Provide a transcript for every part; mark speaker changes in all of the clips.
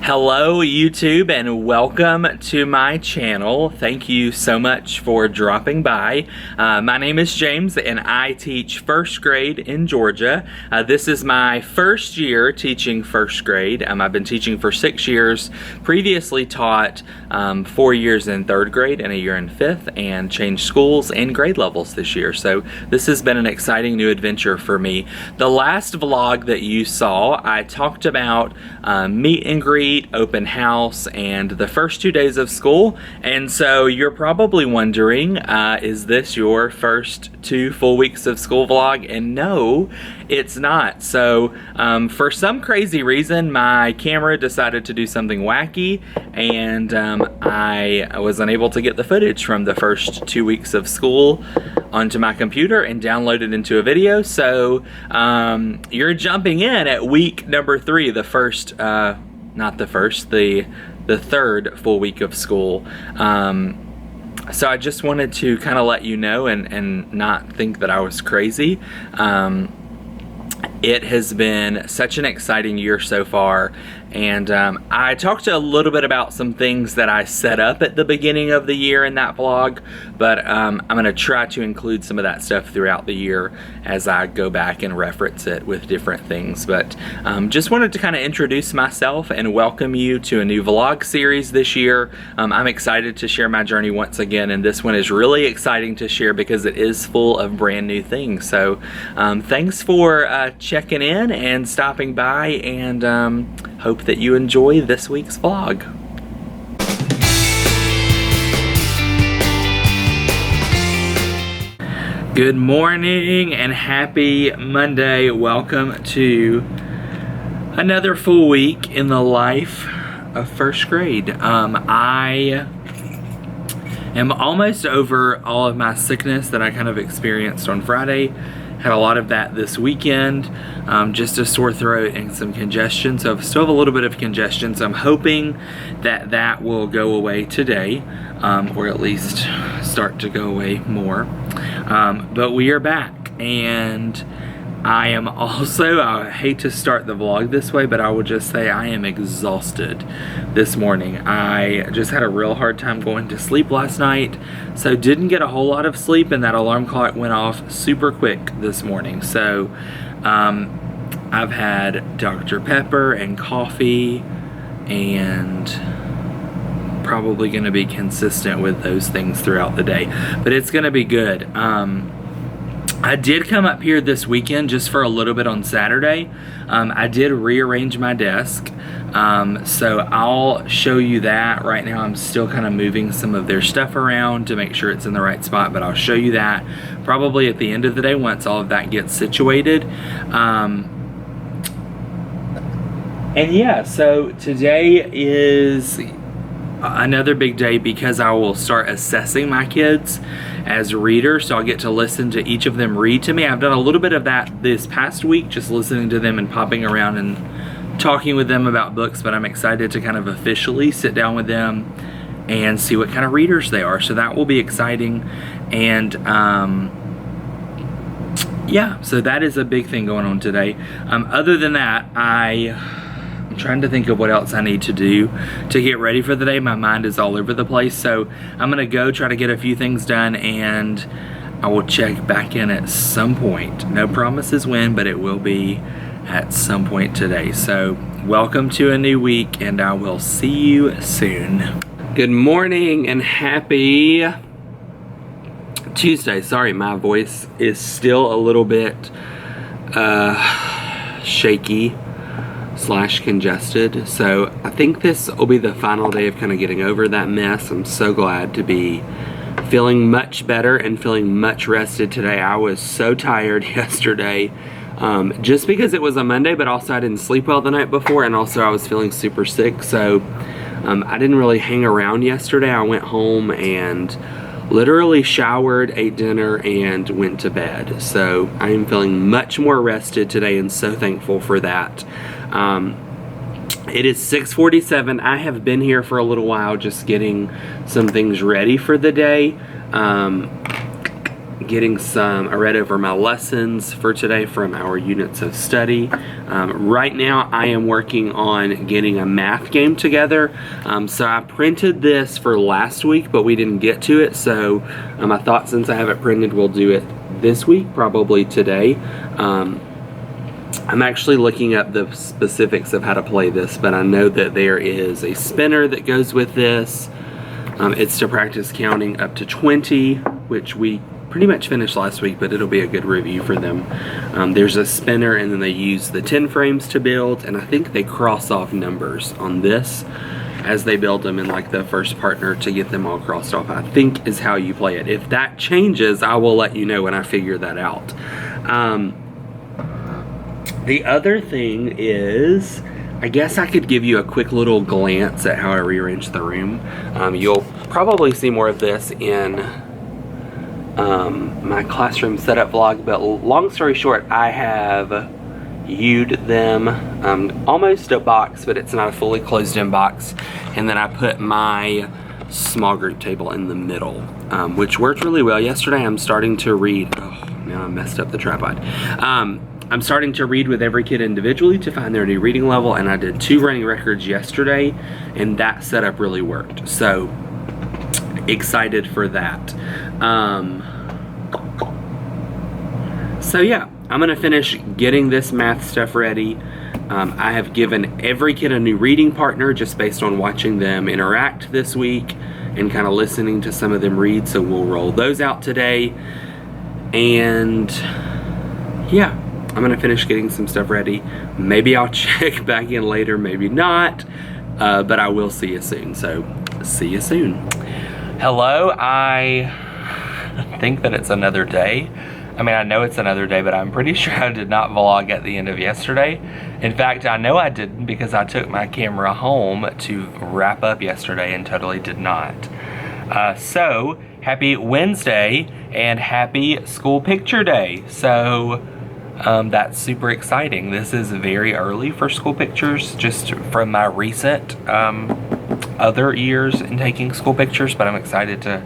Speaker 1: Hello YouTube and welcome to my channel. Thank you so much for dropping by. My name is James and I teach first grade in Georgia. This is my first year teaching first grade. I've been teaching for 6 years, previously taught 4 years in third grade and a year in fifth, and changed schools and grade levels this year. So this has been an exciting new adventure for me. The last vlog that you saw, I talked about meet and greet, open house, and the first 2 days of school. And so you're probably wondering, is this your first 2 full weeks of school vlog? And no, it's not. So for some crazy reason, my camera decided to do something wacky, and I was unable to get the footage from the first 2 weeks of school onto my computer and download it into a video. So you're jumping in at week number 3, the first, not the first, the third full week of school. So I just wanted to kind of let you know and not think that I was crazy. It has been such an exciting year so far, and I talked a little bit about some things that I set up at the beginning of the year in that vlog, but I'm going to try to include some of that stuff throughout the year as I go back and reference it with different things. But just wanted to kind of introduce myself and welcome you to a new vlog series this year. I'm excited to share my journey once again, and this one is really exciting to share because it is full of brand new things. So thanks for checking in and stopping by, and hope that you enjoy this week's vlog. Good morning and happy Monday. Welcome to another full week in the life of first grade. I am almost over all of my sickness that I kind of experienced on Friday. Had a lot of that this weekend, just a sore throat and some congestion. So I still have a little bit of congestion, so I'm hoping that that will go away today, or at least start to go away more. But we are back, and I am also, I hate to start the vlog this way, but I will just say I am exhausted this morning. I just had a real hard time going to sleep last night, so didn't get a whole lot of sleep, and that alarm clock went off super quick this morning. So I've had Dr. Pepper and coffee, and probably going to be consistent with those things throughout the day, but it's going to be good. I did come up here this weekend just for a little bit on Saturday. I did rearrange my desk, so I'll show you that. Right now I'm still kind of moving some of their stuff around to make sure it's in the right spot, but I'll show you that probably at the end of the day once all of that gets situated. And yeah, so today is another big day because I will start assessing my kids as readers, so I'll get to listen to each of them read to me. I've done a little bit of that this past week, just listening to them and popping around and talking with them about books, but I'm excited to kind of officially sit down with them and see what kind of readers they are, so that will be exciting. And yeah, so that is a big thing going on today. Other than that, I'm trying to think of what else I need to do to get ready for the day. My mind is all over the place, so I'm gonna go try to get a few things done, and I will check back in at some point. No promises when, but it will be at some point today. So welcome to a new week, and I will see you soon. Good morning and happy Tuesday. Sorry, my voice is still a little bit shaky / congested, so I think this will be the final day of kind of getting over that mess. I'm so glad to be feeling much better and feeling much rested today. I was so tired yesterday, just because it was a Monday, but also I didn't sleep well the night before, and also I was feeling super sick, so I didn't really hang around yesterday. I went home and literally showered, ate dinner, and went to bed. So I am feeling much more rested today and so thankful for that. It is 6:47. I have been here for a little while just getting some things ready for the day.
Speaker 2: I read over my lessons for today from our units of study. Right now I am working on getting a math game together. So I printed this for last week, but we didn't get to it. So I thought since I have it printed, we'll do it this week, probably today. I'm actually looking up the specifics of how to play this, but I know that there is a spinner that goes with this. It's to practice counting up to 20, which we pretty much finished last week, but it'll be a good review for them. There's a spinner, and then they use the 10 frames to build, and I think they cross off numbers on this as they build them in like the first partner to get them all crossed off, I think is how you play it. If that changes, I will let you know when I figure that out. The other thing is, I guess I could give you a quick little glance at how I rearranged the room. You'll probably see more of this in my classroom setup vlog, but long story short, I have U'd them, almost a box, but it's not a fully closed in box, and then I put my small group table in the middle, which worked really well. Yesterday I'm starting to read, oh, now I messed up the tripod. I'm starting to read with every kid individually to find their new reading level, and I did 2 running records yesterday, and that setup really worked. So excited for that. So yeah, I'm gonna finish getting this math stuff ready. I have given every kid a new reading partner just based on watching them interact this week and kind of listening to some of them read, so we'll roll those out today. And yeah, I'm gonna finish getting some stuff ready. Maybe I'll check back in later, maybe not, but I will see you soon, so see you soon. Hello, I think that it's another day. I mean, I know it's another day, but I'm pretty sure I did not vlog at the end of yesterday. In fact, I know I didn't because I took my camera home to wrap up yesterday and totally did not. So, happy Wednesday and happy school picture day. So, that's super exciting. This is very early for school pictures, just from my recent other years in taking school pictures, but I'm excited to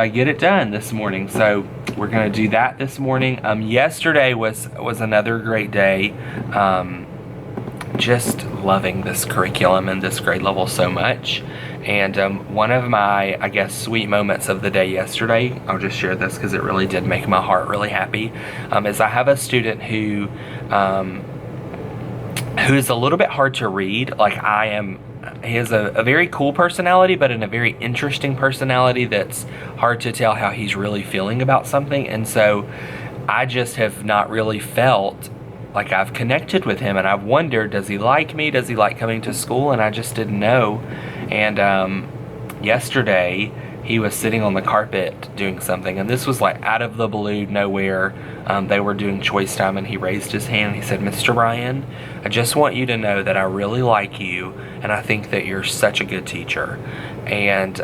Speaker 2: get it done this morning. So we're gonna do that this morning. Yesterday was another great day. Just loving this curriculum and this grade level so much. And one of my, I guess, sweet moments of the day yesterday, I'll just share this because it really did make my heart really happy, is I have a student who's a little bit hard to read, like I am. He has a very cool personality, but in a very interesting personality that's hard to tell how he's really feeling about something. And so I just have not really felt like I've connected with him, and I've wondered, does he like me? Does he like coming to school? And I just didn't know. And yesterday he was sitting on the carpet doing something, and this was like out of the blue, nowhere. They were doing choice time, and he raised his hand and he said, "Mr. Ryan, I just want you to know that I really like you, and I think that you're such a good teacher." And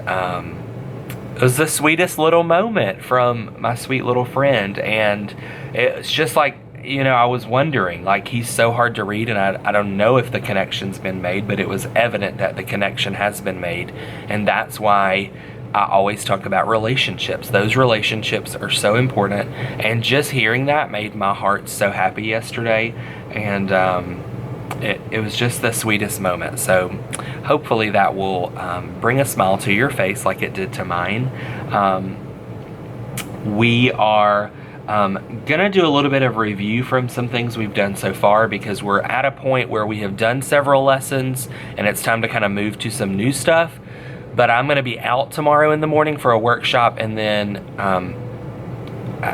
Speaker 2: it was the sweetest little moment from my sweet little friend, and it's just like, you know, I was wondering, like, he's so hard to read, and I don't know if the connection's been made, but it was evident that the connection has been made, and that's why I always talk about relationships. Those relationships are so important, and just hearing that made my heart so happy yesterday, and it was just the sweetest moment. So hopefully that will bring a smile to your face like it did to mine. We are gonna do a little bit of review from some things we've done so far, because we're at a point where we have done several lessons and it's time to kind of move to some new stuff. But I'm gonna be out tomorrow in the morning for a workshop, and then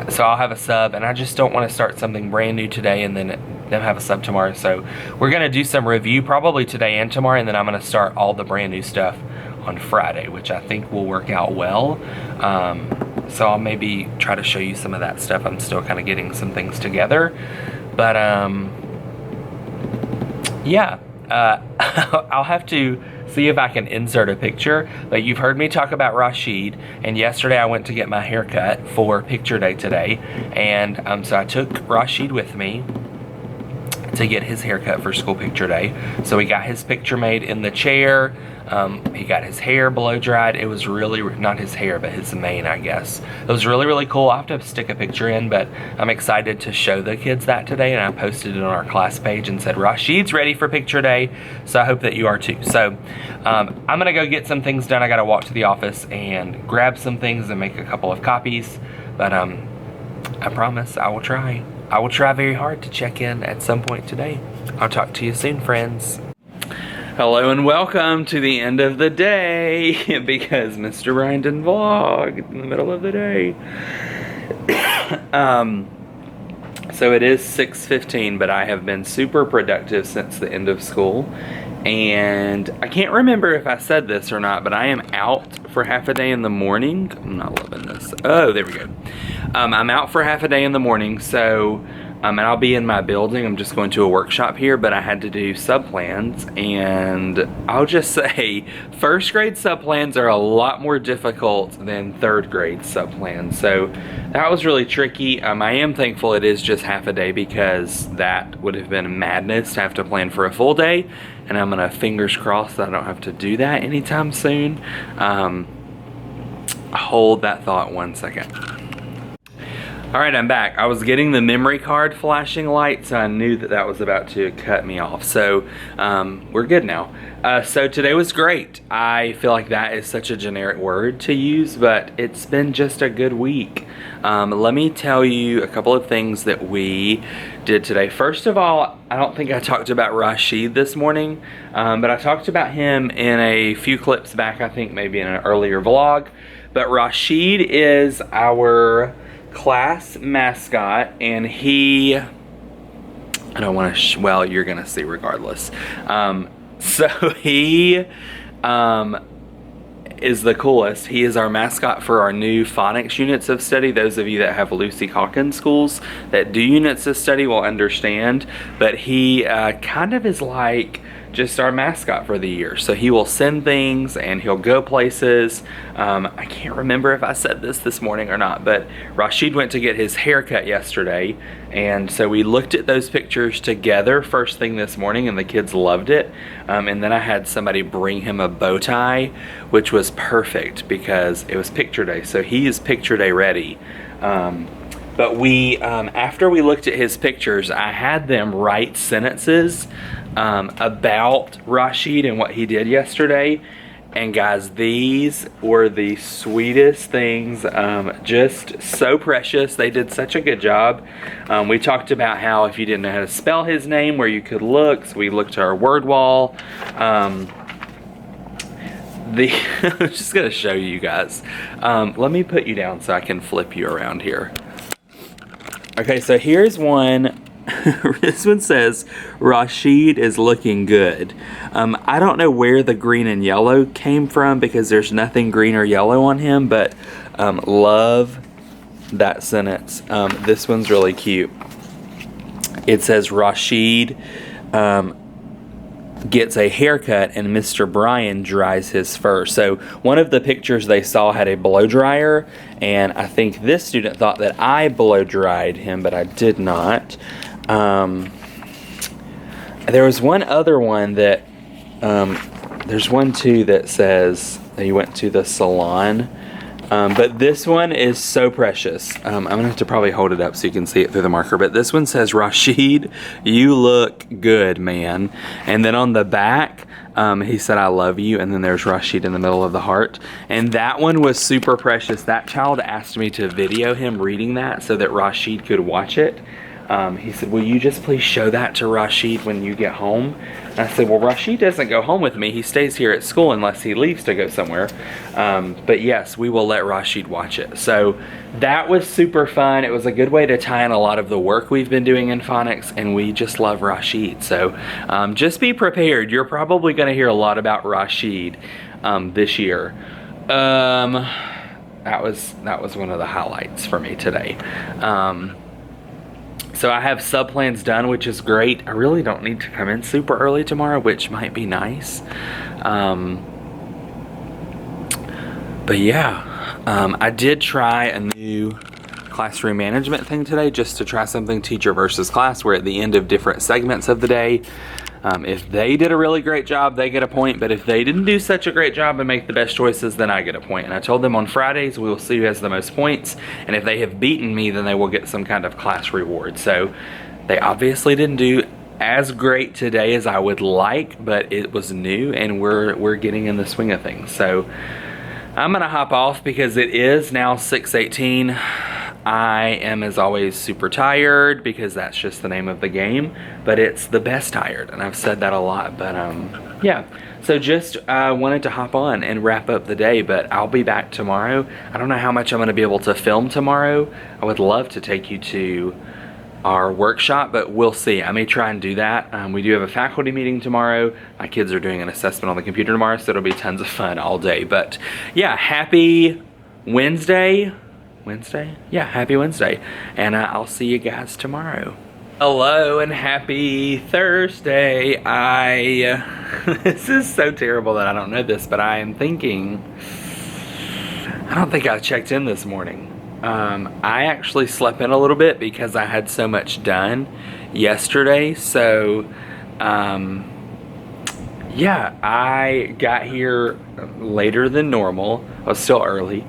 Speaker 2: so I'll have a sub, and I just don't want to start something brand new today and then have a sub tomorrow. So we're gonna do some review probably today and tomorrow, and then I'm gonna start all the brand new stuff on Friday, which I think will work out well. So I'll maybe try to show you some of that stuff. I'm still kind of getting some things together, but yeah, I'll have to see if I can insert a picture. But you've heard me talk about Rashid, and yesterday I went to get my hair cut for picture day today, and so I took Rashid with me to get his haircut for school picture day. So we got his picture made in the chair. He got his hair blow dried. It was really, not his hair, but his mane, I guess. It was really, really cool. I'll have to stick a picture in, but I'm excited to show the kids that today, and I posted it on our class page and said, Rashid's ready for picture day, so I hope that you are too. So I'm gonna go get some things done. I gotta walk to the office and grab some things and make a couple of copies, but I promise I will try. I will try very hard to check in at some point today. I'll talk to you soon, friends.
Speaker 1: Hello and welcome to the end of the day because Mr. Brian didn't vlog in the middle of the day. So it is 6:15, but I have been super productive since the end of school. And I can't remember if I said this or not, but I am out for half a day in the morning. I'm not loving this. Oh, there we go. I'm out for half a day in the morning, so and I'll be in my building. I'm just going to a workshop here, but I had to do subplans, and I'll just say first grade subplans are a lot more difficult than third grade subplans. So that was really tricky. I am thankful it is just half a day because that would have been madness to have to plan for a full day, and I'm gonna fingers crossed that I don't have to do that anytime soon. Hold that thought 1 second. Alright, I'm back. I was getting the memory card flashing light, so I knew that that was about to cut me off. So, we're good now. So today was great. I feel like that is such a generic word to use, but it's been just a good week. Let me tell you a couple of things that we did today. First of all, I don't think I talked about Rashid this morning, but I talked about him in a few clips back, I think maybe in an earlier vlog. But Rashid is our class mascot, and he, I don't want to, well, you're gonna see regardless. So he is the coolest. He is our mascot for our new phonics units of study. Those of you that have Lucy Calkins schools that do units of study will understand, but he kind of is like just our mascot for the year. So he will send things and he'll go places. I can't remember if I said this morning or not, but Rashid went to get his haircut yesterday, and so we looked at those pictures together first thing this morning, and the kids loved it. And then I had somebody bring him a bow tie, which was perfect because it was picture day, so he is picture day ready. But we, after we looked at his pictures, I had them write sentences about Rashid and what he did yesterday. And guys, these were the sweetest things, just so precious. They did such a good job. We talked about how if you didn't know how to spell his name, where you could look, so we looked at our word wall. I'm just gonna show you guys. Let me put you down so I can flip you around here. Okay, so here's one. This one says, Rashid is looking good. I don't know where the green and yellow came from because there's nothing green or yellow on him, but love that sentence. This one's really cute. It says, Rashid gets a haircut and Mr. Brian dries his fur. So one of the pictures they saw had a blow dryer, and I think this student thought that I blow dried him, but I did not. There was one other one that, there's one too that says that he went to the salon. But this one is so precious. I'm gonna have to probably hold it up so you can see it through the marker. But this one says, Rashid, you look good, man. And then on the back, he said, I love you. And then there's Rashid in the middle of the heart. And that one was super precious. That child asked me to video him reading that so that Rashid could watch it. He said, will you just please show that to Rashid when you get home? And I said, well, Rashid doesn't go home with me. He stays here at school unless he leaves to go somewhere. But yes, we will let Rashid watch it. So that was super fun. It was a good way to tie in a lot of the work we've been doing in phonics, and we just love Rashid. So just be prepared. You're probably going to hear a lot about Rashid this year. That was one of the highlights for me today. So I have subplans done, which is great. I really don't need to come in super early tomorrow, which might be nice. But yeah, I did try a new classroom management thing today just to try something teacher versus class. We're at the end of different segments of the day. If they did a really great job, they get a point, but if they didn't do such a great job and make the best choices, then I get a point. And I told them on Fridays we will see who has the most points, and if they have beaten me, then they will get some kind of class reward. So they obviously didn't do as great today as I would like, but it was new and we're getting in the swing of things. So I'm gonna hop off because it is now 6:18. I am, as always, super tired because that's just the name of the game, but it's the best tired, and I've said that a lot. But yeah, so just wanted to hop on and wrap up the day, but I'll be back tomorrow. I don't know how much I'm gonna be able to film tomorrow. I would love to take you to our workshop, but we'll see. I may try and do that. We do have a faculty meeting tomorrow. My kids are doing an assessment on the computer tomorrow, so it'll be tons of fun all day. But yeah, happy Wednesday. Yeah, happy Wednesday. And I'll see you guys tomorrow. Hello and happy Thursday. This is so terrible that I don't know this, but I am thinking, I don't think I checked in this morning. I actually slept in a little bit because I had so much done yesterday. So, yeah, I got here later than normal. I was still early.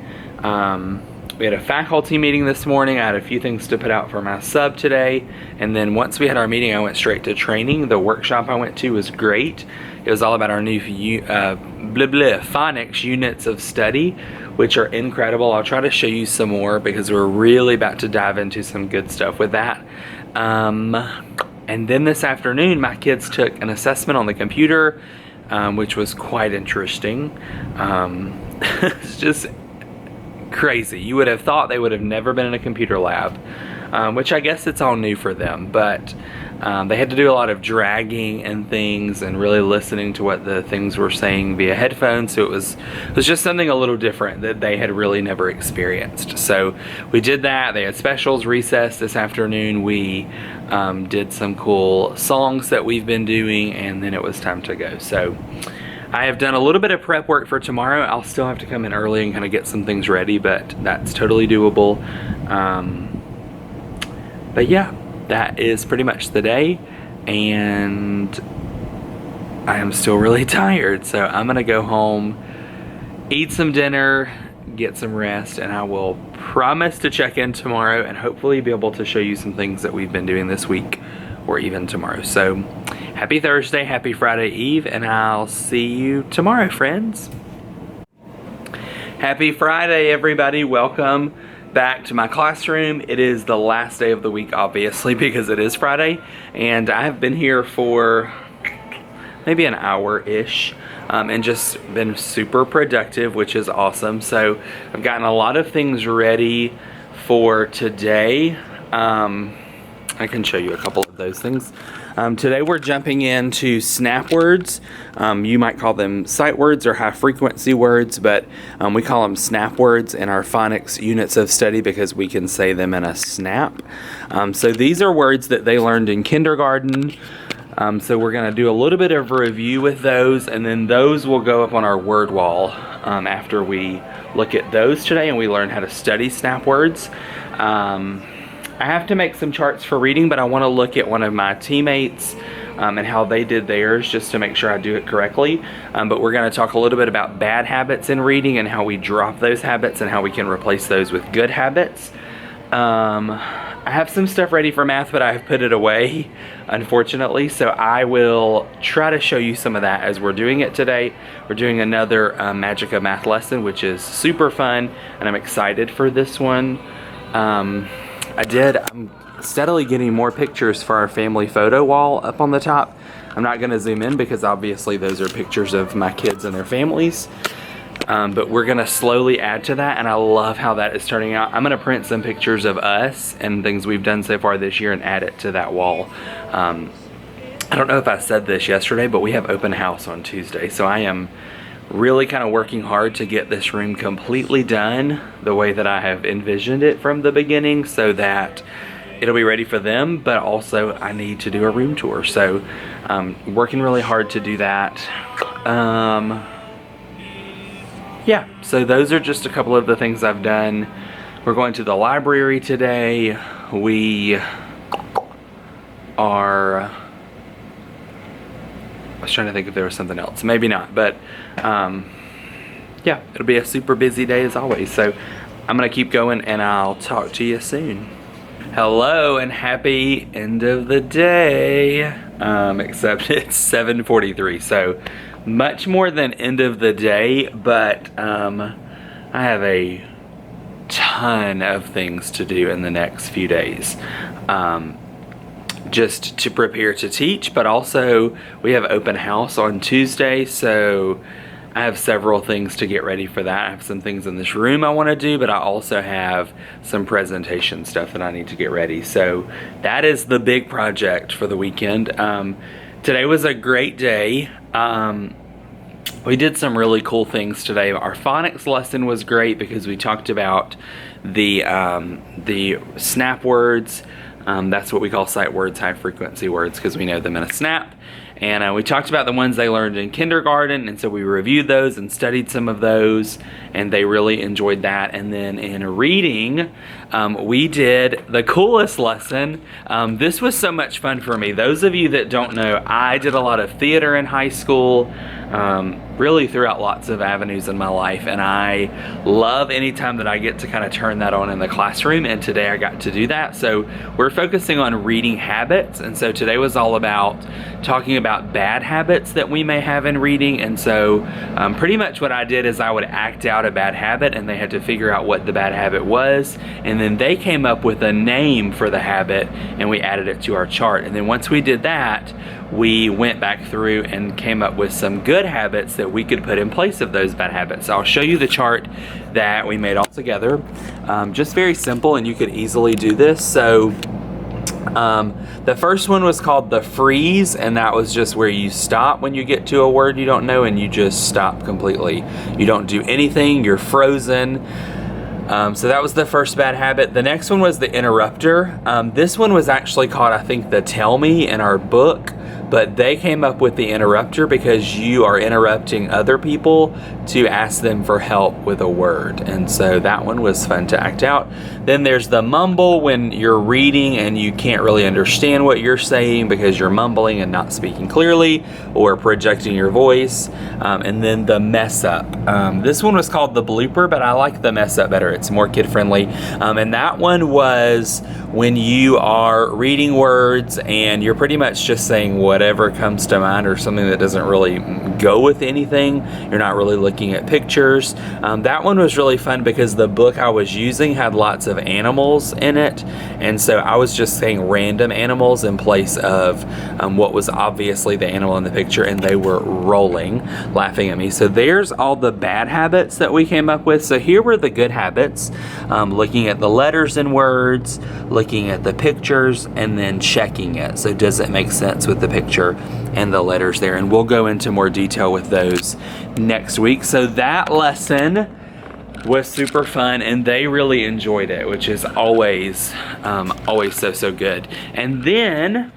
Speaker 1: We had a faculty meeting this morning. I had a few things to put out for my sub today. And then once we had our meeting, I went straight to training. The workshop I went to was great. It was all about our new phonics units of study, which are incredible. I'll try to show you some more because we're really about to dive into some good stuff with that. And then this afternoon, my kids took an assessment on the computer, which was quite interesting. It's just crazy. You would have thought they would have never been in a computer lab, which I guess it's all new for them, but they had to do a lot of dragging and things and really listening to what the things were saying via headphones. So it was just something a little different that they had really never experienced. So we did that. They had specials recess this afternoon. We did some cool songs that we've been doing, and then it was time to go. So I have done a little bit of prep work for tomorrow. I'll still have to come in early and kind of get some things ready, but that's totally doable. But yeah, that is pretty much the day, and I am still really tired. So I'm gonna go home, eat some dinner, get some rest, and I will promise to check in tomorrow and hopefully be able to show you some things that we've been doing this week or even tomorrow. So happy Thursday, happy Friday Eve, and I'll see you tomorrow, friends. Happy Friday, everybody. Welcome back to my classroom. It is the last day of the week, obviously, because it is Friday, and I have been here for maybe an hour-ish, and just been super productive, which is awesome. So I've gotten a lot of things ready for today. I can show you a couple of those things. Today we're jumping into snap words. You might call them sight words or high frequency words, but we call them snap words in our phonics units of study because we can say them in a snap. So these are words that they learned in kindergarten. So we're going to do a little bit of a review with those, and then those will go up on our word wall after we look at those today and we learn how to study snap words. I have to make some charts for reading, but I want to look at one of my teammates and how they did theirs just to make sure I do it correctly. But we're going to talk a little bit about bad habits in reading and how we drop those habits and how we can replace those with good habits. I have some stuff ready for math, but I've put it away, unfortunately, so I will try to show you some of that as we're doing it today. We're doing another Magic of Math lesson, which is super fun, and I'm excited for this one. I'm steadily getting more pictures for our family photo wall up on the top. I'm not going to zoom in because obviously those are pictures of my kids and their families. But we're going to slowly add to that, and I love how that is turning out. I'm going to print some pictures of us and things we've done so far this year and add it to that wall. I don't know if I said this yesterday, but we have open house on Tuesday, so I am really kind of working hard to get this room completely done the way that I have envisioned it from the beginning so that it'll be ready for them, but also I need to do a room tour. So working really hard to do that. Yeah, so those are just a couple of the things I've done. We're going to the library today. We are, I was trying to think if there was something else. Maybe not, but yeah, it'll be a super busy day as always. So I'm gonna keep going and I'll talk to you soon. Hello and happy end of the day. Except it's 7:43, so much more than end of the day, but I have a ton of things to do in the next few days. Just to prepare to teach, but also we have open house on Tuesday, so I have several things to get ready for that. I have some things in this room I want to do, but I also have some presentation stuff that I need to get ready. So that is the big project for the weekend. Today was a great day. We did some really cool things today. Our phonics lesson was great because we talked about the snap words. That's what we call sight words, high frequency words, because we know them in a snap. And we talked about the ones they learned in kindergarten, and so we reviewed those and studied some of those, and they really enjoyed that. And then in reading, we did the coolest lesson. This was so much fun for me. Those of you that don't know, I did a lot of theater in high school, really throughout lots of avenues in my life, and I love any time that I get to kind of turn that on in the classroom, and today I got to do that. So we're focusing on reading habits, and so today was all about talking about bad habits that we may have in reading. And so pretty much what I did is I would act out a bad habit, and they had to figure out what the bad habit was, and then they came up with a name for the habit, and we added it to our chart. And then once we did that, we went back through and came up with some good habits that we could put in place of those bad habits. So I'll show you the chart that we made all together. Just very simple, and you could easily do this. So the first one was called the freeze, and that was just where you stop when you get to a word you don't know, and you just stop completely. You don't do anything, you're frozen. So that was the first bad habit. The next one was the interrupter. This one was actually called, I think, the tell me in our book, but they came up with the interrupter because you are interrupting other people to ask them for help with a word. And so that one was fun to act out. Then there's the mumble, when you're reading and you can't really understand what you're saying because you're mumbling and not speaking clearly or projecting your voice. And then the mess up. This one was called the blooper, but I like the mess up better. It's more kid friendly. And that one was when you are reading words and you're pretty much just saying whatever comes to mind or something that doesn't really go with anything. You're not really looking at pictures. That one was really fun because the book I was using had lots of animals in it, and so I was just saying random animals in place of what was obviously the animal in the picture, and they were rolling, laughing at me. So there's all the bad habits that we came up with. So here were the good habits, looking at the letters in words, looking at the pictures, and then checking it. So does it make sense with the picture and the letters there? And we'll go into more detail with those next week. So that lesson was super fun, and they really enjoyed it, which is always so good. And then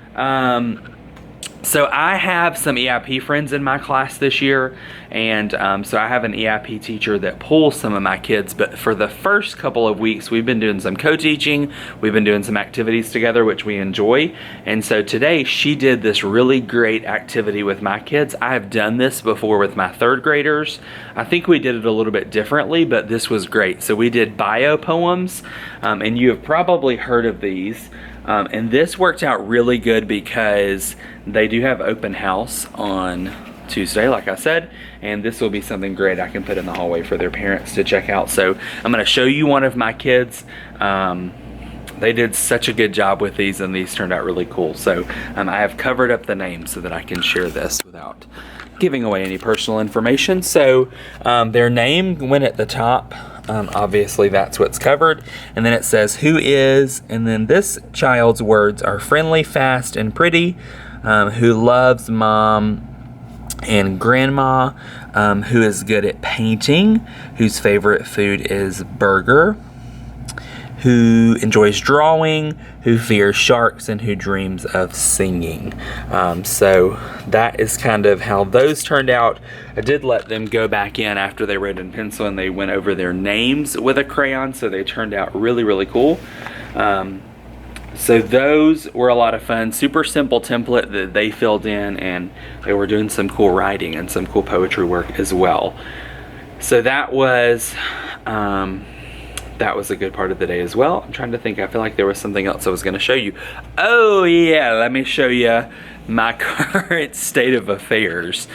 Speaker 1: so I have some EIP friends in my class this year, and so I have an EIP teacher that pulls some of my kids, but for the first couple of weeks we've been doing some co-teaching, we've been doing some activities together, which we enjoy. And so today she did this really great activity with my kids. I have done this before with my third graders. I think we did it a little bit differently, but this was great. So we did bio poems, and you have probably heard of these. And this worked out really good because they do have open house on Tuesday, like I said, and this will be something great I can put in the hallway for their parents to check out. So I'm going to show you one of my kids. They did such a good job with these, and these turned out really cool. So I have covered up the names so that I can share this without giving away any personal information. So their name went at the top. Obviously that's what's covered, and then it says who is, and then this child's words are friendly, fast, and pretty, who loves mom and grandma, who is good at painting, whose favorite food is burger, who enjoys drawing, who fears sharks, and who dreams of singing. So that is kind of how those turned out. I did let them go back in after they wrote in pencil and they went over their names with a crayon, so they turned out really, really cool. So those were a lot of fun. Super simple template that they filled in, and they were doing some cool writing and some cool poetry work as well. So that was a good part of the day as well. I'm trying to think. I feel like there was something else I was going to show you. Oh yeah, let me show you my current state of affairs.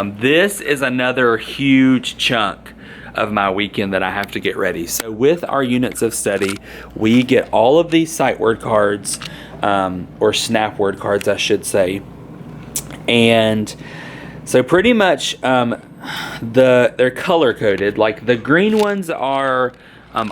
Speaker 1: This is another huge chunk of my weekend that I have to get ready. So with our units of study, we get all of these sight word cards, or snap word cards, I should say. And so pretty much they're color coded. Like the green ones are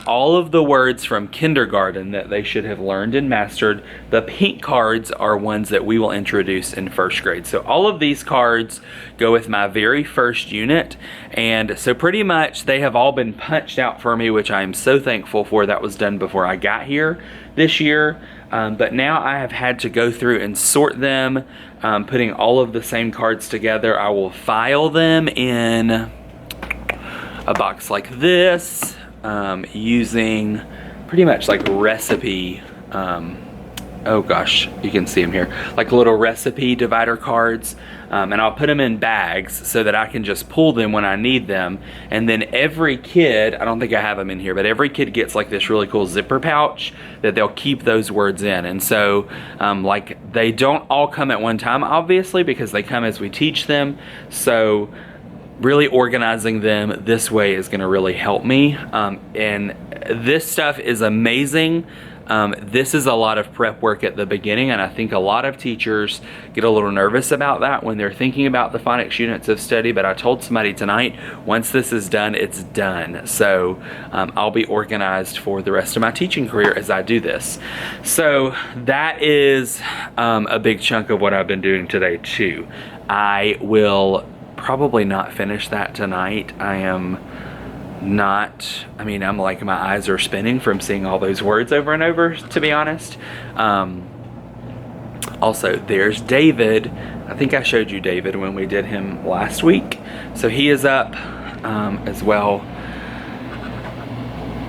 Speaker 1: all of the words from kindergarten that they should have learned and mastered. The pink cards are ones that we will introduce in first grade. So all of these cards go with my very first unit. And so pretty much they have all been punched out for me, which I am so thankful for. That was done before I got here this year. But now I have had to go through and sort them, putting all of the same cards together. I will file them in a box like this, using pretty much like recipe, oh gosh, you can see them here, like little recipe divider cards, and I'll put them in bags so that I can just pull them when I need them. And then every kid, I don't think I have them in here, but every kid gets like this really cool zipper pouch that they'll keep those words in. And so like they don't all come at one time, obviously, because they come as we teach them. So really organizing them this way is going to really help me. And this stuff is amazing. This is a lot of prep work at the beginning, and I think a lot of teachers get a little nervous about that when they're thinking about the phonics units of study. But I told somebody tonight, once this is done, it's done. So I'll be organized for the rest of my teaching career as I do this. So that is a big chunk of what I've been doing today too. I will probably not finish that tonight. I'm like, my eyes are spinning from seeing all those words over and over, to be honest. Also, there's David. I think I showed you David when we did him last week. So he is up as well.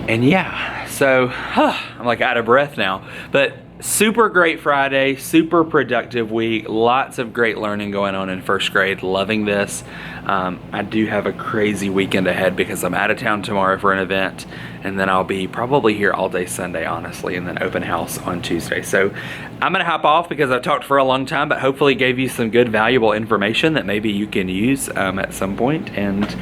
Speaker 1: And yeah, so I'm like out of breath now. But super great Friday, super productive week, lots of great learning going on in first grade, loving this. I do have a crazy weekend ahead because I'm out of town tomorrow for an event, and then I'll be probably here all day Sunday, honestly, and then open house on Tuesday. So I'm gonna hop off because I've talked for a long time, but hopefully gave you some good, valuable information that maybe you can use at some point. And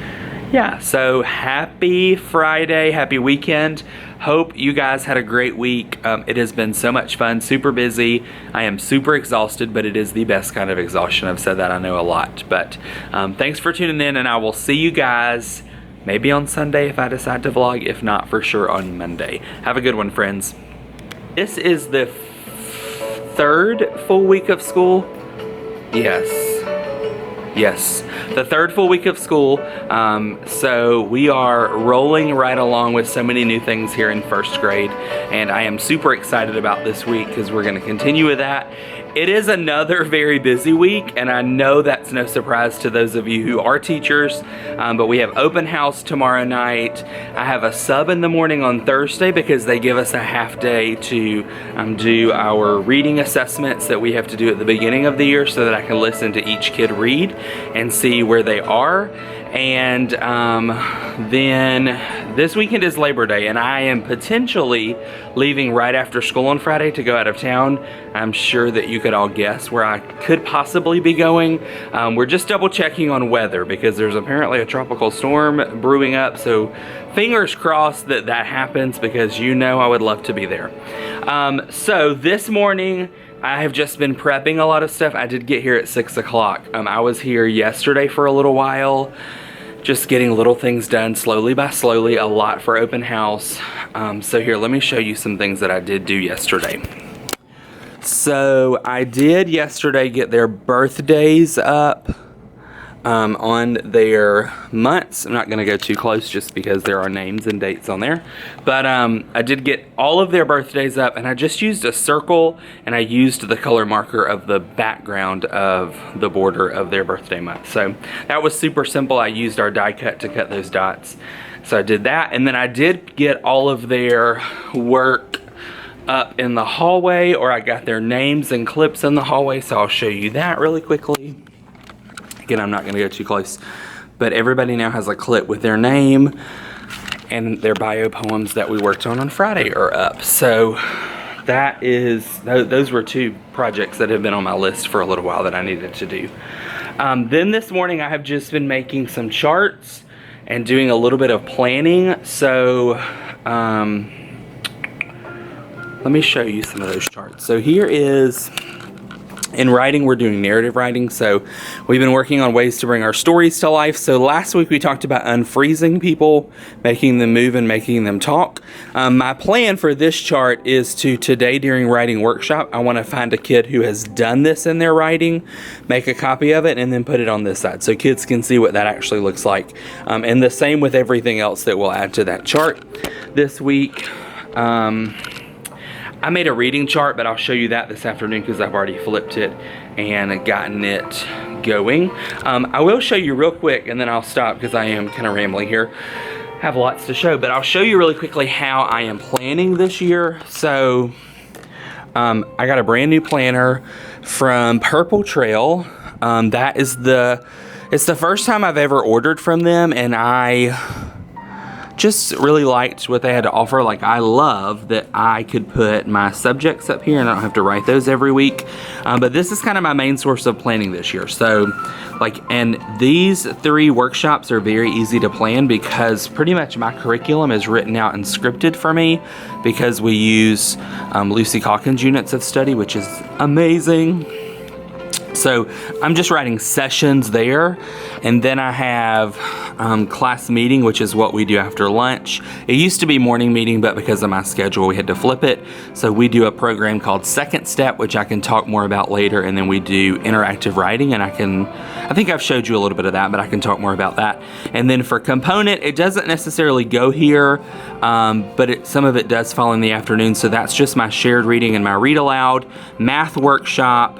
Speaker 1: yeah, so happy Friday, happy weekend. Hope you guys had a great week. It has been so much fun, super busy. I am super exhausted, but it is the best kind of exhaustion. I've said that, I know, a lot. But thanks for tuning in, and I will see you guys maybe on Sunday if I decide to vlog. If not, for sure on Monday. Have a good one, friends. This is the third full week of school. Yes, the third full week of school. So we are rolling right along with so many new things here in first grade, and I am super excited about this week because we're going to continue with that. It is another very busy week, and I know that's no surprise to those of you who are teachers, but we have open house tomorrow night. I have a sub in the morning on Thursday because they give us a half day to do our reading assessments that we have to do at the beginning of the year so that I can listen to each kid read and see where they are. And then this weekend is Labor Day, and I am potentially leaving right after school on Friday to go out of town. I'm sure that you could all guess where I could possibly be going. We're just double checking on weather because there's apparently a tropical storm brewing up, so fingers crossed that that happens because you know I would love to be there. So this morning I have just been prepping a lot of stuff. I did get here at 6 o'clock. I was here yesterday for a little while, just getting little things done slowly by slowly, a lot for open house. So here, let me show you some things that I did do yesterday. So I did yesterday get their birthdays up. on their months. I'm not going to go too close just because there are names and dates on there. But I did get all of their birthdays up, and I just used a circle, and I used the color marker of the background of the border of their birthday month. So that was super simple. I used our die cut to cut those dots. So I did that, and then I did get all of their work up in the hallway, or I got their names and clips in the hallway, so I'll show you that really quickly. Again, I'm not going to go too close, but everybody now has a clip with their name, and their bio poems that we worked on Friday are up. So that is, those were two projects that have been on my list for a little while that I needed to do. Then this morning I have just been making some charts and doing a little bit of planning. So let me show you some of those charts. So here is, in writing, we're doing narrative writing. So we've been working on ways to bring our stories to life. So last week we talked about unfreezing people, making them move and making them talk. My plan for this chart is to, today during writing workshop, I want to find a kid who has done this in their writing, make a copy of it, and then put it on this side so kids can see what that actually looks like. And the same with everything else that we'll add to that chart this week. I made a reading chart, but I'll show you that this afternoon because I've already flipped it and gotten it going. I will show you real quick, and then I'll stop because I am kind of rambling here. Have lots to show, but I'll show you really quickly how I am planning this year. So I got a brand new planner from Purple Trail. That is it's the first time I've ever ordered from them, and I just really liked what they had to offer. Like, I love that I could put my subjects up here and I don't have to write those every week. But this is kind of my main source of planning this year. So and these 3 workshops are very easy to plan because pretty much my curriculum is written out and scripted for me because we use Lucy Calkins units of study, which is amazing. So I'm just writing sessions there, and then I have class meeting, which is what we do after lunch. It used to be morning meeting, but because of my schedule, we had to flip it. So we do a program called Second Step, which I can talk more about later, and then we do interactive writing, and I think I've showed you a little bit of that, but I can talk more about that. And then for component, it doesn't necessarily go here, but some of it does fall in the afternoon, so that's just my shared reading and my read aloud, math workshop,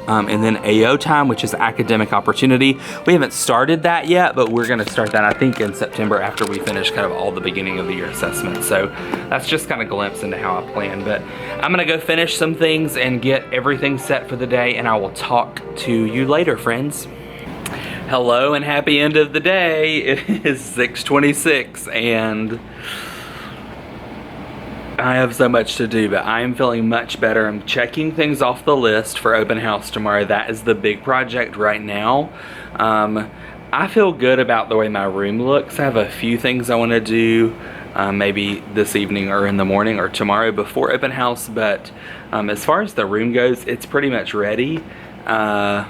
Speaker 1: and then AO time, which is academic opportunity. We haven't started that yet, but we're going to start that, I think, in September after we finish kind of all the beginning of the year assessments. So that's just kind of a glimpse into how I plan. But I'm going to go finish some things and get everything set for the day, and I will talk to you later, friends. Hello and happy end of the day. It is 6:26 and I have so much to do, but I am feeling much better. I'm checking things off the list for open house tomorrow. That is the big project right now. I feel good about the way my room looks. I have a few things I want to do, maybe this evening or in the morning or tomorrow before open house, but as far as the room goes, it's pretty much ready. So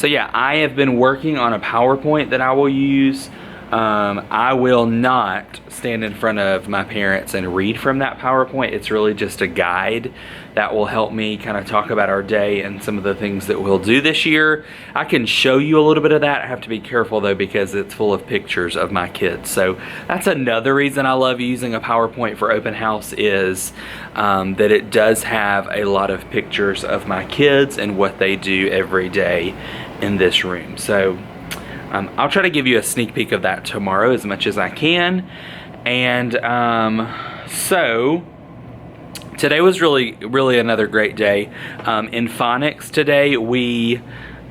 Speaker 1: yeah, I have been working on a PowerPoint that I will use. I will not stand in front of my parents and read from that PowerPoint. It's really just a guide that will help me kind of talk about our day and some of the things that we'll do this year. I can show you a little bit of that. I have to be careful though because it's full of pictures of my kids. So that's another reason I love using a PowerPoint for open house is that it does have a lot of pictures of my kids and what they do every day in this room. So I'll try to give you a sneak peek of that tomorrow as much as I can. And so today was really another great day. In phonics today, we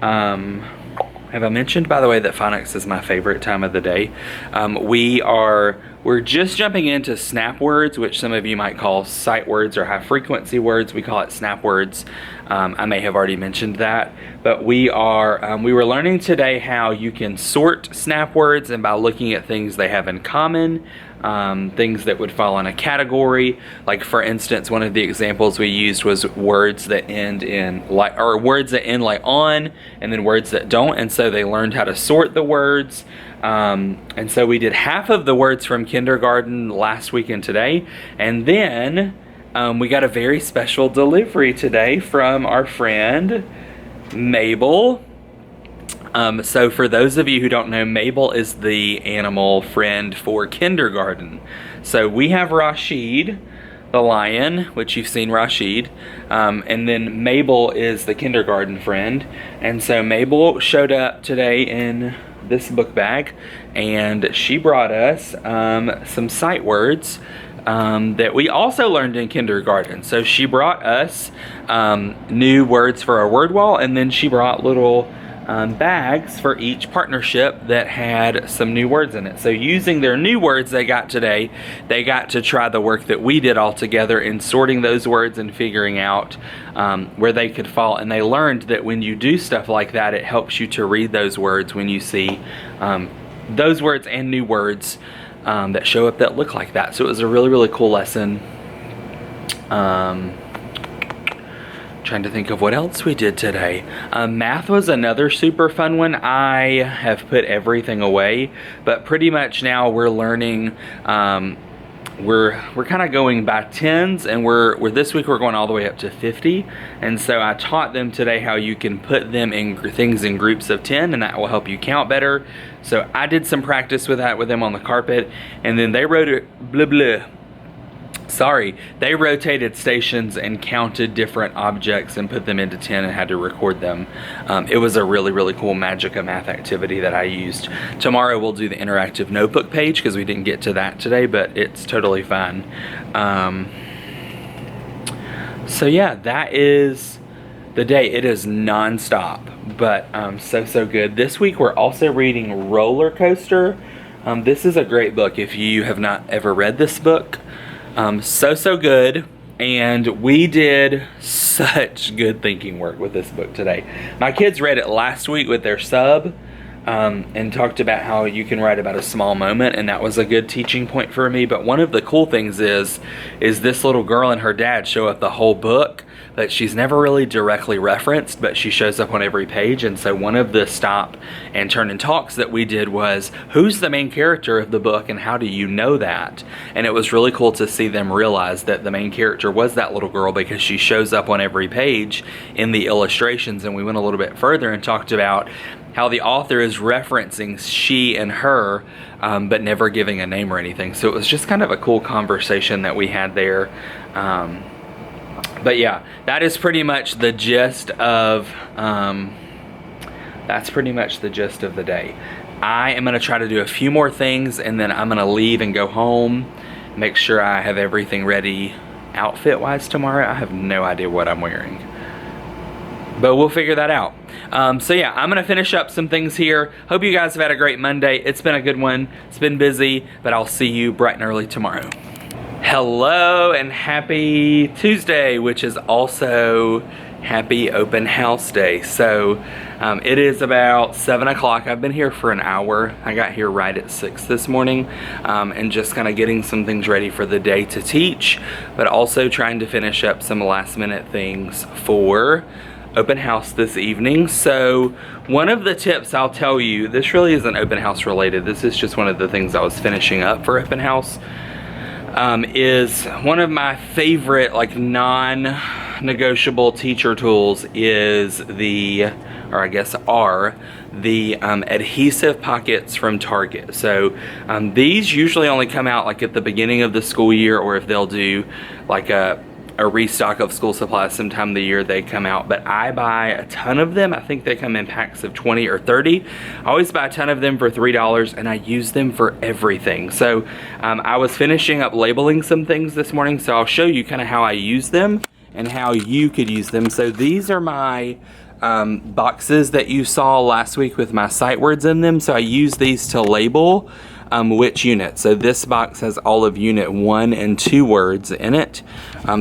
Speaker 1: have I mentioned, by the way, that phonics is my favorite time of the day. We're just jumping into snap words, which some of you might call sight words or high frequency words. We call it snap words. I may have already mentioned that, but we were learning today how you can sort snap words, and by looking at things they have in common, things that would fall in a category. Like for instance, one of the examples we used was words that end in like, or words that end like on, and then words that don't. And so they learned how to sort the words. And so we did half of the words from kindergarten last week and today. And then we got a very special delivery today from our friend Mabel. So for those of you who don't know, Mabel is the animal friend for kindergarten. So we have Rashid, the lion, which you've seen Rashid, and then Mabel is the kindergarten friend. And so Mabel showed up today in this book bag, and she brought us some sight words that we also learned in kindergarten. So she brought us new words for our word wall, and then she brought little bags for each partnership that had some new words in it. So using their new words they got today, they got to try the work that we did all together in sorting those words and figuring out where they could fall. And they learned that when you do stuff like that, it helps you to read those words when you see those words and new words that show up that look like that. So it was a really, really cool lesson. Trying to think of what else we did today. Math was another super fun one. I have put everything away, but pretty much now we're learning. We're kind of going by tens, and we're this week we're going all the way up to 50. And so I taught them today how you can put them in things in groups of 10, and that will help you count better. So I did some practice with that with them on the carpet, and then they wrote it blah blah. Sorry, they rotated stations and counted different objects and put them into 10 and had to record them. It was a really, really cool Magica math activity that I used. Tomorrow we'll do the interactive notebook page because we didn't get to that today, but it's totally fine. So yeah, that is the day. It is non-stop, but so good. This week we're also reading Roller Coaster. This is a great book if you have not ever read this book. So good, and we did such good thinking work with this book today. My kids read it last week with their sub, and talked about how you can write about a small moment, and that was a good teaching point for me. But one of the cool things is this little girl and her dad show up the whole book, but she's never really directly referenced, but she shows up on every page. And so one of the stop and turn and talks that we did was, who's the main character of the book and how do you know that? And it was really cool to see them realize that the main character was that little girl because she shows up on every page in the illustrations. And we went a little bit further and talked about how the author is referencing she and her, but never giving a name or anything. So it was just kind of a cool conversation that we had there. But yeah, that is pretty much the gist of the day. I am going to try to do a few more things, and then I'm going to leave and go home, make sure I have everything ready outfit wise tomorrow. I have no idea what I'm wearing, but we'll figure that out. So yeah, I'm going to finish up some things here. Hope you guys have had a great Monday. It's been a good one. It's been busy, but I'll see you bright and early tomorrow. Hello and happy Tuesday, which is also happy open house day. So it is about 7 o'clock. I've been here for an hour. I got here right at 6 this morning, and just kind of getting some things ready for the day to teach, but also trying to finish up some last minute things for open house this evening. So one of the tips I'll tell you, this really isn't open house related. This is just one of the things I was finishing up for open house. Is one of my favorite like non-negotiable teacher tools is are the adhesive pockets from Target. So these usually only come out like at the beginning of the school year, or if they'll do like a restock of school supplies sometime of the year, they come out. But I buy a ton of them. I think they come in packs of 20 or 30. I always buy a ton of them for $3, and I use them for everything. So I was finishing up labeling some things this morning, so I'll show you kind of how I use them and how you could use them. So these are my boxes that you saw last week with my sight words in them. So I use these to label which unit. So this box has all of unit 1 and 2 words in it.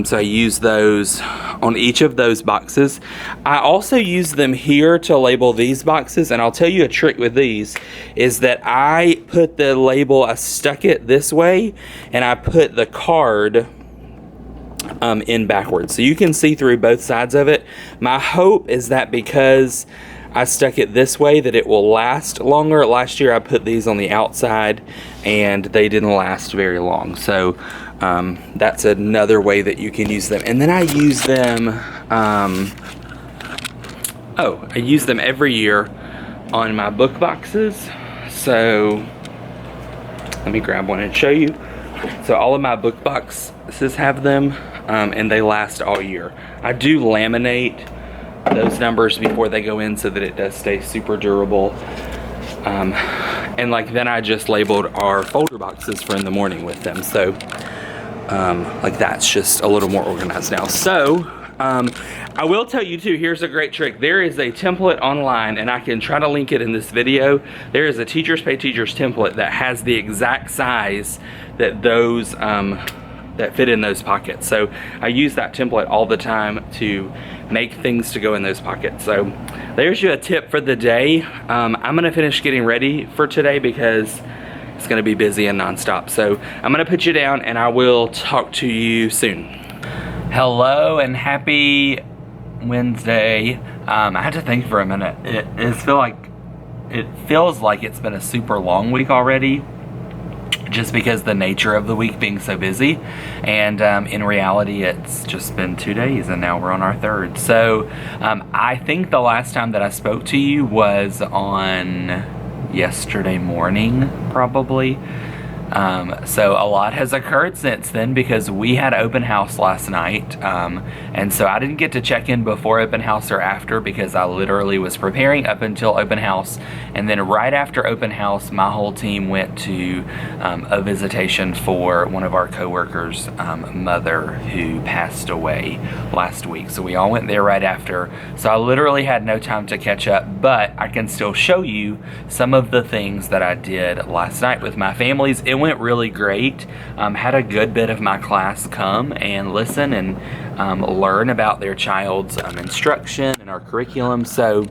Speaker 1: So I use those on each of those boxes. I also use them here to label these boxes, and I'll tell you a trick with these is that I put the label, I stuck it this way, and I put the card in backwards so you can see through both sides of it. My hope is that because I stuck it this way that it will last longer. Last year I put these on the outside and they didn't last very long. So that's another way that you can use them. And then I use them, I use them every year on my book boxes. So let me grab one and show you. So all of my book boxes have them, and they last all year. I do laminate those numbers before they go in so that it does stay super durable. And like then I just labeled our folder boxes for in the morning with them. So like that's just a little more organized now. So I will tell you too, here's a great trick. There is a template online, and I can try to link it in this video. There is a Teachers Pay Teachers template that has the exact size that those that fit in those pockets. So I use that template all the time to make things to go in those pockets. So there's you a tip for the day. I'm gonna finish getting ready for today because it's gonna be busy and nonstop. So I'm gonna put you down and I will talk to you soon. Hello and happy Wednesday. I had to think for a minute. It feels like it's been a super long week already, just because the nature of the week being so busy, and in reality it's just been 2 days and now we're on our third. So I think the last time that I spoke to you was on yesterday morning probably. So a lot has occurred since then because we had open house last night, and so I didn't get to check in before open house or after because I literally was preparing up until open house, and then right after open house my whole team went to a visitation for one of our coworkers' mother who passed away last week. So we all went there right after, so I literally had no time to catch up, but I can still show you some of the things that I did last night with my families. It went really great. Had a good bit of my class come and listen and learn about their child's instruction and our curriculum. So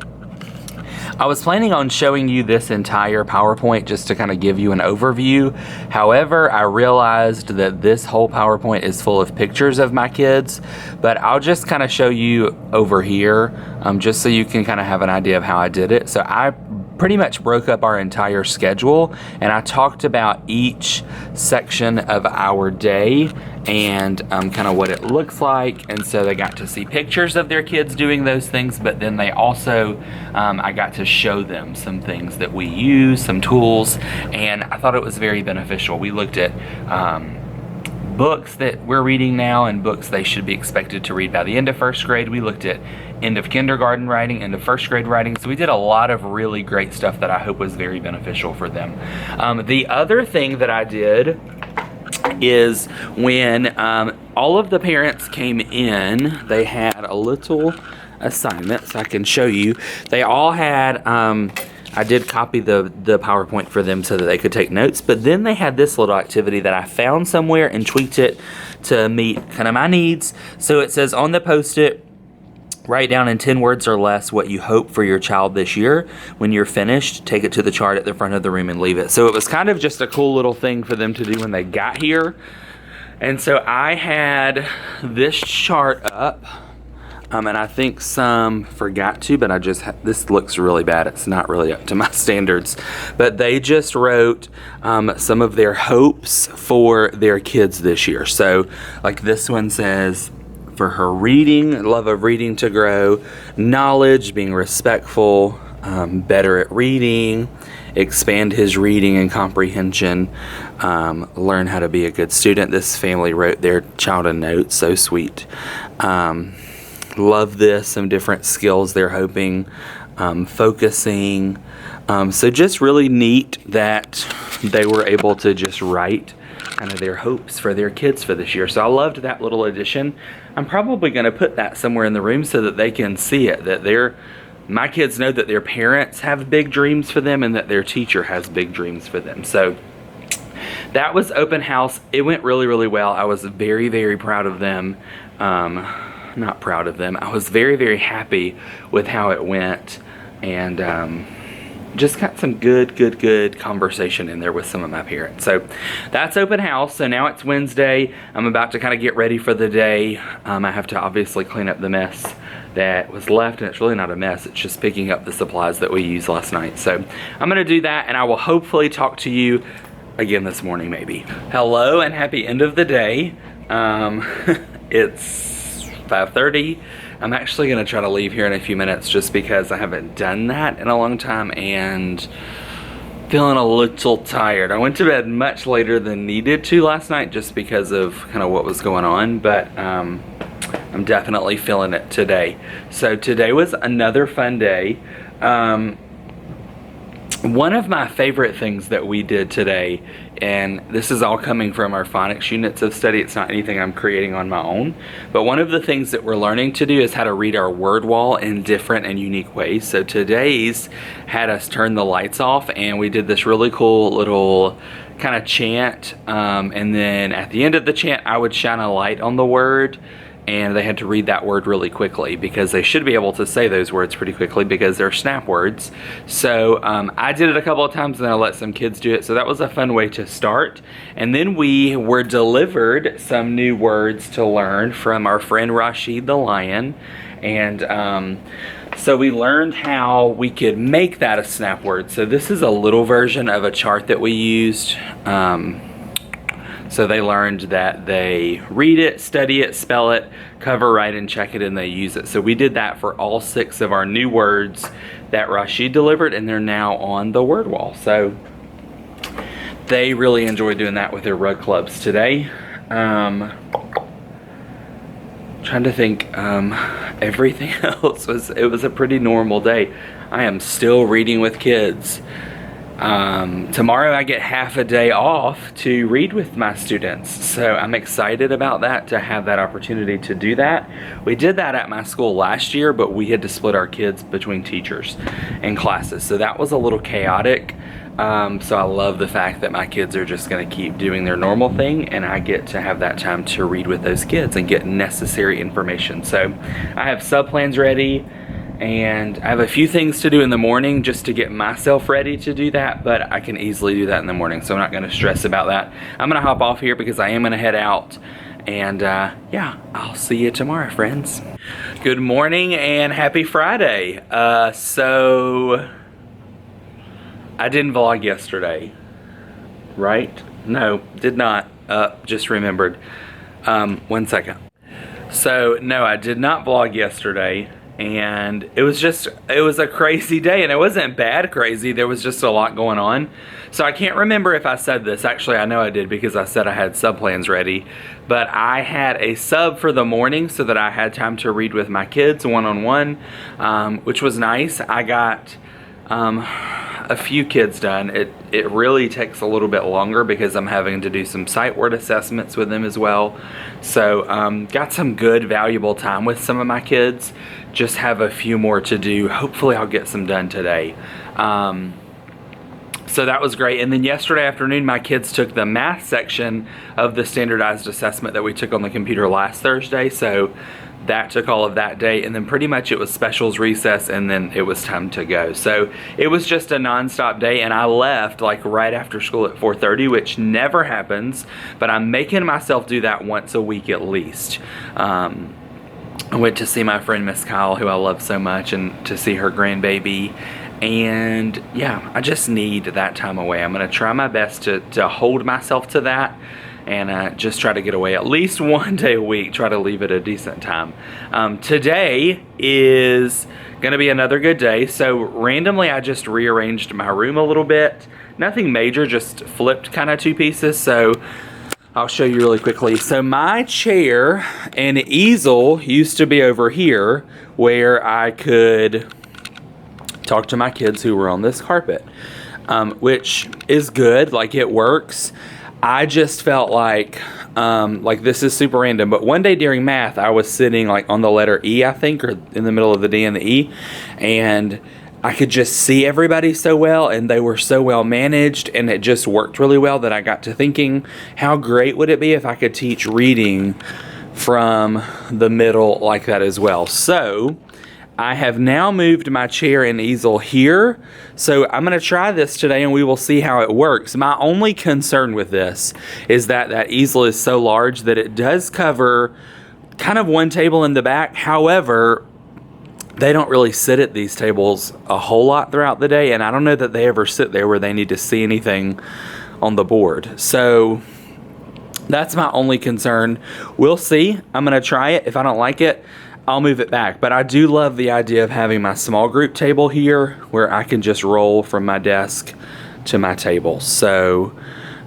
Speaker 1: I was planning on showing you this entire PowerPoint just to kind of give you an overview. However, I realized that this whole PowerPoint is full of pictures of my kids, but I'll just kind of show you over here just so you can kind of have an idea of how I did it. So I pretty much broke up our entire schedule and I talked about each section of our day and kind of what it looks like. And so they got to see pictures of their kids doing those things, but then they also I got to show them some things that we use, some tools, and I thought it was very beneficial. We looked at books that we're reading now and books they should be expected to read by the end of first grade. We looked at end of kindergarten writing, end of first grade writing. So we did a lot of really great stuff that I hope was very beneficial for them. The other thing that I did is when all of the parents came in, they had a little assignment, so I can show you. They all had I did copy the PowerPoint for them so that they could take notes, but then they had this little activity that I found somewhere and tweaked it to meet kind of my needs. So it says on the post-it, write down in 10 words or less what you hope for your child this year. When you're finished, take it to the chart at the front of the room and leave it. So it was kind of just a cool little thing for them to do when they got here. And so I had this chart up. And I think some forgot to, but this looks really bad. It's not really up to my standards. But they just wrote some of their hopes for their kids this year. So like this one says, for her reading, love of reading to grow, knowledge, being respectful, better at reading, expand his reading and comprehension, learn how to be a good student. This family wrote their child a note, so sweet. Love this, some different skills they're hoping, focusing. So just really neat that they were able to just write kind of their hopes for their kids for this year. So I loved that little addition. I'm probably going to put that somewhere in the room so that they can see it, that my kids know that their parents have big dreams for them and that their teacher has big dreams for them. So that was open house. It went really, really well. I was very, very proud of them. Not proud of them. I was very, very happy with how it went, and just got some good conversation in there with some of my parents. So that's open house. So now it's Wednesday. I'm about to kind of get ready for the day. I have to obviously clean up the mess that was left, and it's really not a mess. It's just picking up the supplies that we used last night. So I'm going to do that, and I will hopefully talk to you again this morning maybe. Hello and happy end of the day. It's 5:30. I'm actually going to try to leave here in a few minutes just because I haven't done that in a long time and feeling a little tired. I went to bed much later than needed to last night just because of kind of what was going on, but I'm definitely feeling it today. So today was another fun day. One of my favorite things that we did today, and this is all coming from our phonics units of study, it's not anything I'm creating on my own, but one of the things that we're learning to do is how to read our word wall in different and unique ways. So today's had us turn the lights off, and we did this really cool little kind of chant, and then at the end of the chant I would shine a light on the word, and they had to read that word really quickly because they should be able to say those words pretty quickly because they're snap words. So I did it a couple of times and I let some kids do it. So that was a fun way to start. And then we were delivered some new words to learn from our friend Rashid the Lion. And so we learned how we could make that a snap word. So this is a little version of a chart that we used. So they learned that they read it, study it, spell it, cover, write, and check it, and they use it. So we did that for all 6 of our new words that Rashid delivered, and they're now on the word wall. So they really enjoyed doing that with their rug clubs today. Trying to think, everything else was a pretty normal day. I am still reading with kids. Tomorrow I get half a day off to read with my students, so I'm excited about that, to have that opportunity to do that. We did that at my school last year, but we had to split our kids between teachers and classes, so that was a little chaotic. So I love the fact that my kids are just going to keep doing their normal thing, and I get to have that time to read with those kids and get necessary information. So I have sub-plans ready, and I have a few things to do in the morning just to get myself ready to do that, but I can easily do that in the morning, so I'm not going to stress about that. I'm going to hop off here because I am going to head out, and yeah, I'll see you tomorrow, friends. Good morning and happy Friday. So I didn't vlog yesterday, right? No, did not. Just remembered. 1 second. So no, I did not vlog yesterday. And it was a crazy day, and it wasn't bad crazy, there was just a lot going on. So I can't remember if I said this. Actually, I know I did because I said I had sub plans ready, but I had a sub for the morning so that I had time to read with my kids one-on-one, which was nice. I got a few kids done. It really takes a little bit longer because I'm having to do some sight word assessments with them as well. So got some good valuable time with some of my kids. Just have a few more to do. Hopefully I'll get some done today. So that was great. And then yesterday afternoon my kids took the math section of the standardized assessment that we took on the computer last Thursday. So that took all of that day, and then pretty much it was specials, recess, and then it was time to go. So it was just a non-stop day, and I left like right after school at 4:30, which never happens, but I'm making myself do that once a week at least. I went to see my friend Miss Kyle, who I love so much, and to see her grandbaby. And yeah, I just need that time away. I'm gonna try my best to hold myself to that, and just try to get away at least one day a week, try to leave at a decent time. Today is gonna be another good day. So randomly I just rearranged my room a little bit. Nothing major, just flipped kind of 2 pieces. So I'll show you really quickly. So my chair and easel used to be over here where I could talk to my kids who were on this carpet, which is good, like it works. I just felt like this is super random, but one day during math, I was sitting like on the letter E, I think, or in the middle of the D and the E, and I could just see everybody so well, and they were so well managed, and it just worked really well that I got to thinking, how great would it be if I could teach reading from the middle like that as well? So I have now moved my chair and easel here, so I'm going to try this today and we will see how it works. My only concern with this is that that easel is so large that it does cover kind of one table in the back. However, they don't really sit at these tables a whole lot throughout the day, and I don't know that they ever sit there where they need to see anything on the board. So That's my only concern. We'll see. I'm going to try it. If I don't like it, I'll move it back. But I do love the idea of having my small group table here where I can just roll from my desk to my table. So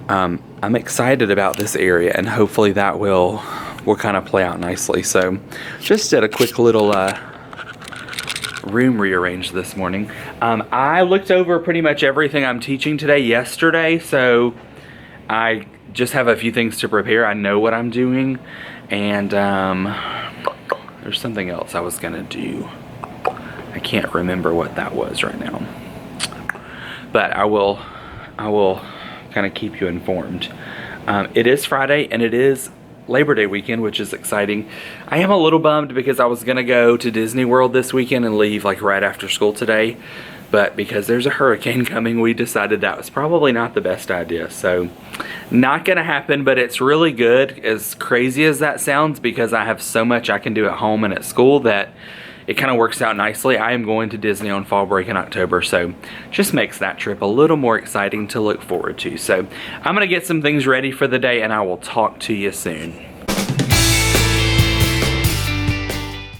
Speaker 1: I'm excited about this area, and hopefully that will kind of play out nicely. So just did a quick little room rearrange this morning. I looked over pretty much everything I'm teaching today yesterday, so I just have a few things to prepare. I know what I'm doing, and there's something else I was gonna do. I can't remember what that was right now, but I will kind of keep you informed. It is Friday, and it is Labor Day weekend, which is exciting. I am a little bummed because I was gonna go to Disney World this weekend and leave like right after school today, but because there's a hurricane coming, we decided that was probably not the best idea. So not gonna happen, but it's really good, as crazy as that sounds, because I have so much I can do at home and at school that it kind of works out nicely. I am going to Disney on fall break in October, so just makes that trip a little more exciting to look forward to. So I'm gonna get some things ready for the day, and I will talk to you soon.